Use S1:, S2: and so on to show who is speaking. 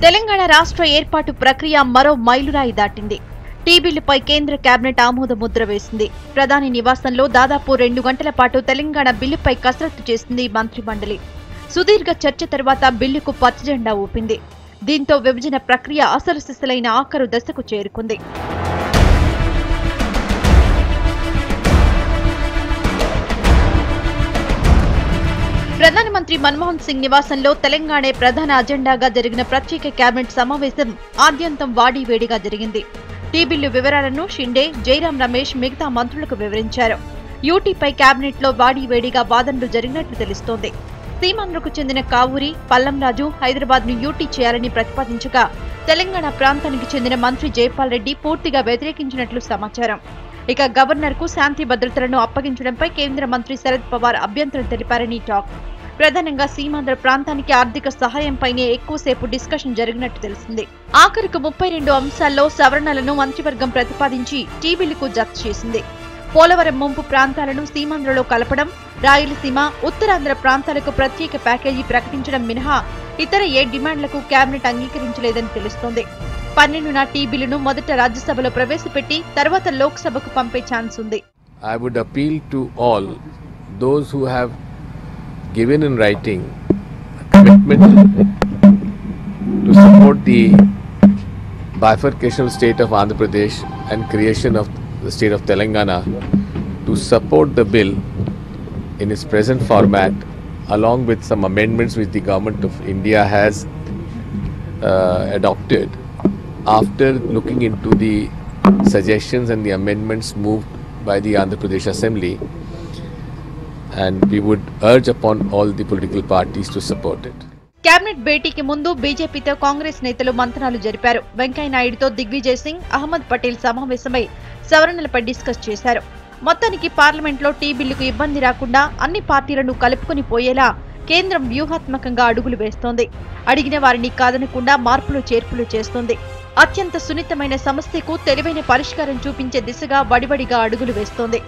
S1: తెలంగాణ రాష్ట్ర ఏర్పాటు ప్రక్రియ మరో మైలురాయి దాటింది. టీ బిల్లుపై కేంద్ర కేబినెట్ ఆమోద ముద్ర వేసింది. ప్రధాని నివాసంలో దాదాపు 2 గంటల పాటు తెలంగాణ బిల్లుపై కసరత్తు చేసింది మంత్రిమండలి. సుదీర్ఘ చర్చ తర్వాత బిల్లుకు పచ్చజెండా ఊపింది. దీంతో విభజన ప్రక్రియ అసలు సిసలైన ఆఖరు దశకు చేరుకుంది. ప్రధానమంత్రి మన్మోహన్ సింగ్ నివాసంలో తెలంగాణ ప్రధాన అజెండాగా జరిగిన ప్రత్యేక కేబినెట్ సమావేశం ఆద్యంతం వాడివేడిగా జరిగింది. టీ బిల్లు వివరాలను షిండే, జైరాం రమేష్ మిగతా మంత్రులకు వివరించారు. యూటీపై కేబినెట్ లో వాడివేడిగా వాదనలు జరిగినట్లు తెలుస్తోంది. సీమాంధ్రకు చెందిన కావూరి, పల్లంరాజు హైదరాబాద్ ను యూటీ చేయాలని ప్రతిపాదించగా తెలంగాణ ప్రాంతానికి చెందిన మంత్రి జైపాల్ రెడ్డి పూర్తిగా వ్యతిరేకించినట్లు సమాచారం. ఇక గవర్నర్ కు శాంతి భద్రతలను అప్పగించడంపై కేంద్ర మంత్రి శరద్ పవార్ అభ్యంతరం తెలిపారని టాక్. ప్రధానంగా సీమాంధ్ర ప్రాంతానికి ఆర్థిక సహాయంపైనే ఎక్కువసేపు డిస్కషన్ జరిగినట్టు తెలిసింది. ఆఖరుకు 32 అంశాల్లో సవరణలను మంత్రివర్గం ప్రతిపాదించి టీ బిల్లుకు జత చేసింది. పోలవరం ముంపు ప్రాంతాలను సీమాంధ్రలో కలపడం, రాయలసీమ, ఉత్తరాంధ్ర ప్రాంతాలకు ప్రత్యేక ప్యాకేజీ ప్రకటించడం మినహా ఇతర ఏ డిమాండ్లకు కేబినెట్ అంగీకరించలేదని తెలుస్తోంది. 12న టీ బిల్లును మొదట రాజ్యసభలో ప్రవేశపెట్టి తర్వాత లోక్సభకు పంపే ఛాన్స్ ఉంది.
S2: I would appeal to all those who have given in writing a commitment to support the bifurcational state of Andhra Pradesh and creation of the state of Telangana to support the bill in its present format along with some amendments which the government of India has adopted after looking into the suggestions and the amendments moved by the Andhra Pradesh Assembly, and we would urge upon all the political parties to support it.
S1: Cabinet భేటీకి ముందు బీజేపీతో కాంగ్రెస్ నేతలు మంతనాలు జరిపారు. వెంకయ్యనాయుడుతో దిగ్విజయ్ సింగ్, అహ్మద్ పటేల్ సమావేశమై సవరణలపై discuss చేశారు. మొత్తానికి పార్లమెంట్లో టీ బిల్లుకు ఇబ్బంది రాకుండా అన్ని పార్టీలను కలుపుకొని పోయేలా కేంద్రం వ్యూహాత్మకంగా అడుగులు వేస్తోంది. అడిగిన వారిని కాదనకుండా మార్పులు చేర్పులు చేస్తోంది. అత్యంత సున్నితమైన సమస్యకు తెలివైన పరిష్కారం చూపించే దిశగా వడివడిగా అడుగులు వేస్తోంది.